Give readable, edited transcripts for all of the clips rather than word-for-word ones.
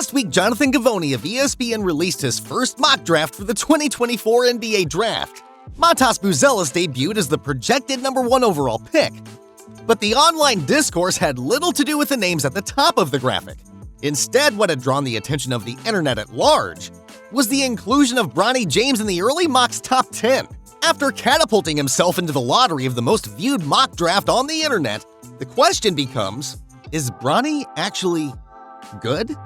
Last week, Jonathan Givony of ESPN released his first mock draft for the 2024 NBA Draft. Matas Buzelis debuted as the projected #1 overall pick. But the online discourse had little to do with the names at the top of the graphic. Instead, what had drawn the attention of the internet at large was the inclusion of Bronny James in the early mock's top 10. After catapulting himself into the lottery of the most viewed mock draft on the internet, the question becomes, is Bronny actually good?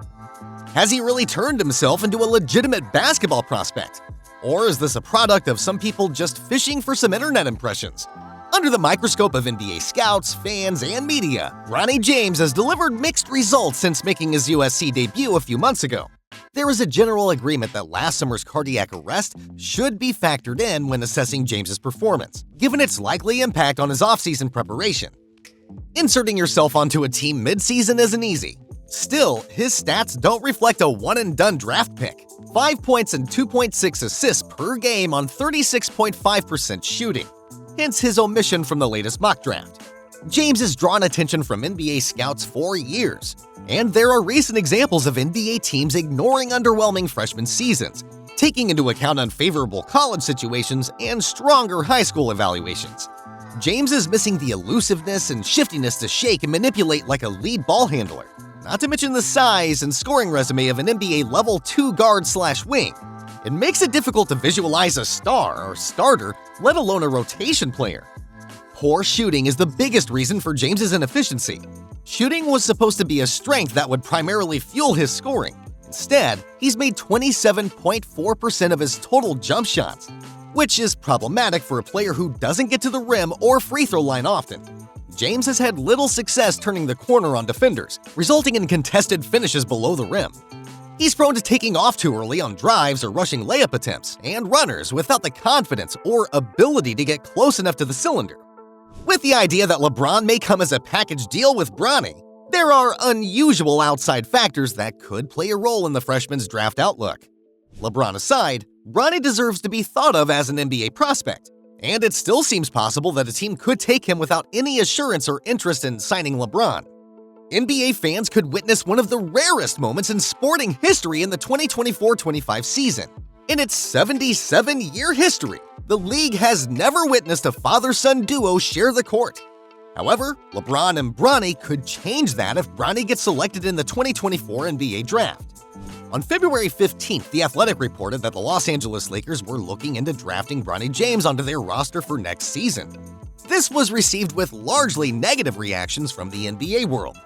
Has he really turned himself into a legitimate basketball prospect? Or is this a product of some people just fishing for some internet impressions? Under the microscope of NBA scouts, fans, and media, Bronny James has delivered mixed results since making his USC debut a few months ago. There is a general agreement that last summer's cardiac arrest should be factored in when assessing James's performance, given its likely impact on his offseason preparation. Inserting yourself onto a team midseason isn't easy. Still, his stats don't reflect a one-and-done draft pick. 5 points and 2.6 assists per game on 36.5% shooting. Hence his omission from the latest mock draft. James has drawn attention from NBA scouts for years, and there are recent examples of NBA teams ignoring underwhelming freshman seasons, taking into account unfavorable college situations and stronger high school evaluations. James is missing the elusiveness and shiftiness to shake and manipulate like a lead ball handler, not to mention the size and scoring resume of an NBA level 2 guard/wing. It makes it difficult to visualize a star or starter, let alone a rotation player. Poor shooting is the biggest reason for James's inefficiency. Shooting was supposed to be a strength that would primarily fuel his scoring. Instead, he's made 27.4% of his total jump shots, which is problematic for a player who doesn't get to the rim or free throw line often. James has had little success turning the corner on defenders, resulting in contested finishes below the rim. He's prone to taking off too early on drives or rushing layup attempts, and runners without the confidence or ability to get close enough to the cylinder. With the idea that LeBron may come as a package deal with Bronny, there are unusual outside factors that could play a role in the freshman's draft outlook. LeBron aside, Bronny deserves to be thought of as an NBA prospect, and it still seems possible that a team could take him without any assurance or interest in signing LeBron. NBA fans could witness one of the rarest moments in sporting history in the 2024-25 season. In its 77-year history, the league has never witnessed a father-son duo share the court. However, LeBron and Bronny could change that if Bronny gets selected in the 2024 NBA Draft. On February 15th, The Athletic reported that the Los Angeles Lakers were looking into drafting Bronny James onto their roster for next season. This was received with largely negative reactions from the NBA world.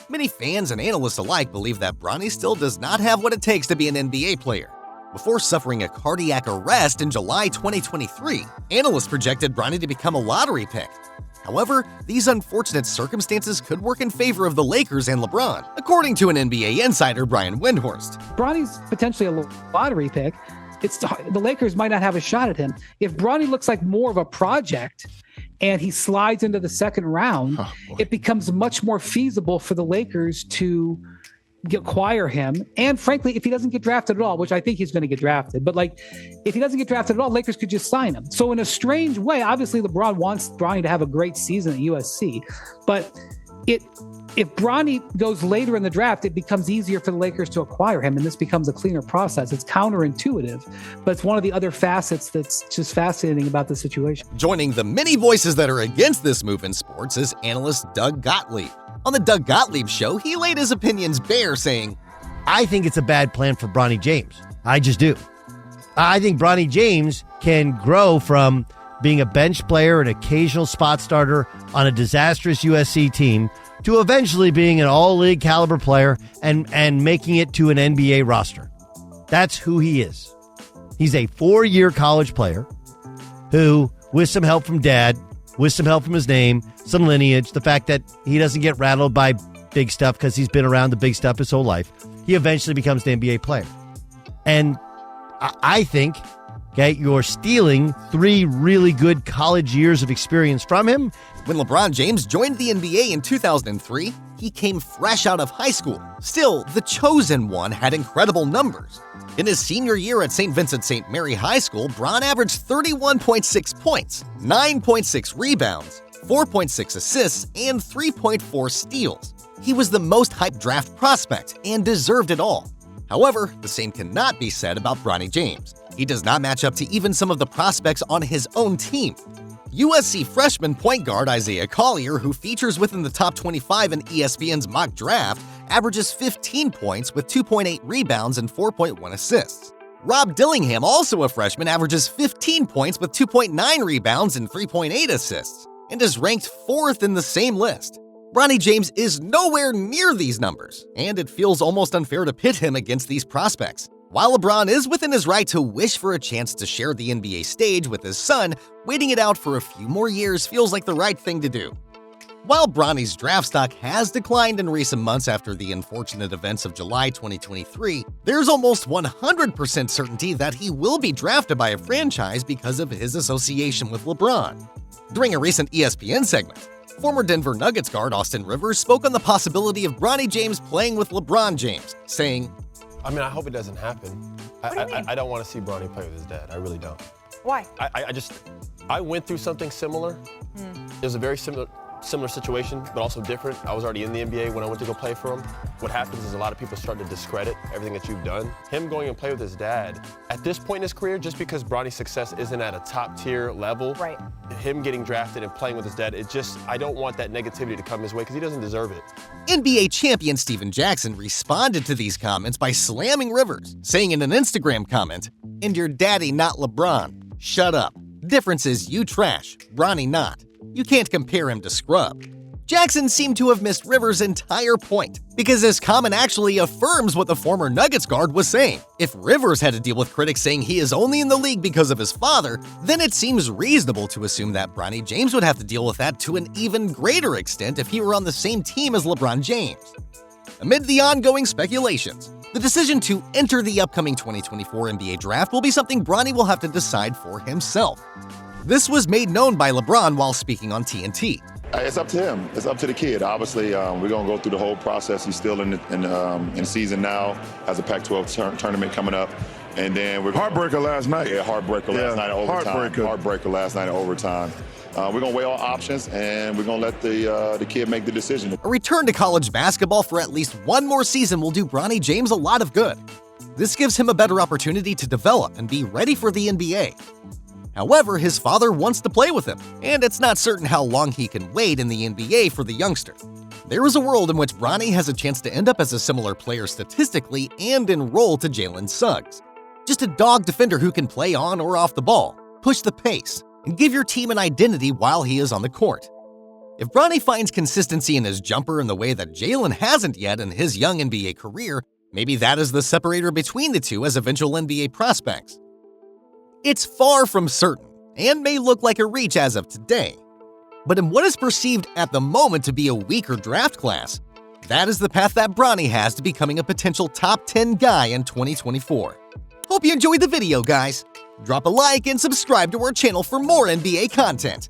Many fans and analysts alike believe that Bronny still does not have what it takes to be an NBA player. Before suffering a cardiac arrest in July 2023, analysts projected Bronny to become a lottery pick. However, these unfortunate circumstances could work in favor of the Lakers and LeBron, according to an NBA insider, Brian Windhorst. Bronny's potentially a lottery pick. The Lakers might not have a shot at him. If Bronny looks like more of a project and he slides into the second round, it becomes much more feasible for the Lakers to acquire him. And frankly, if he doesn't get drafted at all, which I think he's going to get drafted, but if he doesn't get drafted at all, Lakers could just sign him. So in a strange way, obviously LeBron wants Bronny to have a great season at USC, but if Bronny goes later in the draft, it becomes easier for the Lakers to acquire him, and this becomes a cleaner process. It's counterintuitive, but it's one of the other facets that's just fascinating about the situation. Joining the many voices that are against this move in sports is analyst Doug Gottlieb. On the Doug Gottlieb Show, he laid his opinions bare, saying, I think it's a bad plan for Bronny James. I just do. I think Bronny James can grow from being a bench player, an occasional spot starter on a disastrous USC team, to eventually being an all-league caliber player and making it to an NBA roster. That's who he is. He's a 4-year college player who, with some help from dad, with some help from his name, some lineage, the fact that he doesn't get rattled by big stuff because he's been around the big stuff his whole life, he eventually becomes the NBA player. And I think, okay, you're stealing 3 really good college years of experience from him. When LeBron James joined the NBA in 2003, he came fresh out of high school. Still, the chosen one had incredible numbers. In his senior year at St. Vincent St. Mary High School, Bron averaged 31.6 points, 9.6 rebounds, 4.6 assists, and 3.4 steals. He was the most hyped draft prospect and deserved it all. However, the same cannot be said about Bronny James. He does not match up to even some of the prospects on his own team. USC freshman point guard Isaiah Collier, who features within the top 25 in ESPN's mock draft, averages 15 points with 2.8 rebounds and 4.1 assists. Rob Dillingham, also a freshman, averages 15 points with 2.9 rebounds and 3.8 assists, and is ranked 4th in the same list. Bronny James is nowhere near these numbers, and it feels almost unfair to pit him against these prospects. While LeBron is within his right to wish for a chance to share the NBA stage with his son, waiting it out for a few more years feels like the right thing to do. While Bronny's draft stock has declined in recent months after the unfortunate events of July 2023, there's almost 100% certainty that he will be drafted by a franchise because of his association with LeBron. During a recent ESPN segment, former Denver Nuggets guard Austin Rivers spoke on the possibility of Bronny James playing with LeBron James, saying, I mean, I hope it doesn't happen. What do you mean? I don't want to see Bronny play with his dad. I really don't. Why? I went through something similar. It was a very similar situation, but also different. I was already in the NBA when I went to go play for him. What happens is a lot of people start to discredit everything that you've done. Him going and play with his dad, at this point in his career, just because Bronny's success isn't at a top tier level, right. Him getting drafted and playing with his dad, I don't want that negativity to come his way because he doesn't deserve it. NBA champion Steven Jackson responded to these comments by slamming Rivers, saying in an Instagram comment, "And your daddy not LeBron. Shut up. Difference is you trash, Bronny not. You can't compare him to Scrub." Jackson seemed to have missed Rivers' entire point, because his comment actually affirms what the former Nuggets guard was saying. If Rivers had to deal with critics saying he is only in the league because of his father, then it seems reasonable to assume that Bronny James would have to deal with that to an even greater extent if he were on the same team as LeBron James. Amid the ongoing speculations, the decision to enter the upcoming 2024 NBA draft will be something Bronny will have to decide for himself. This was made known by LeBron while speaking on TNT. It's up to him. It's up to the kid. Obviously, we're going to go through the whole process. He's still in season now, has a Pac-12 tournament coming up. And then we're heartbreaker last night. Yeah, heartbreaker last night in overtime. Heartbreaker last night in overtime. We're going to weigh all options, and we're going to let the kid make the decision. A return to college basketball for at least one more season will do Bronny James a lot of good. This gives him a better opportunity to develop and be ready for the NBA. However, his father wants to play with him, and it's not certain how long he can wait in the NBA for the youngster. There is a world in which Bronny has a chance to end up as a similar player statistically and in role to Jalen Suggs. Just a dog defender who can play on or off the ball, push the pace, and give your team an identity while he is on the court. If Bronny finds consistency in his jumper in the way that Jalen hasn't yet in his young NBA career, maybe that is the separator between the two as eventual NBA prospects. It's far from certain, and may look like a reach as of today. But in what is perceived at the moment to be a weaker draft class, that is the path that Bronny has to becoming a potential top 10 guy in 2024. Hope you enjoyed the video, guys. Drop a like and subscribe to our channel for more NBA content.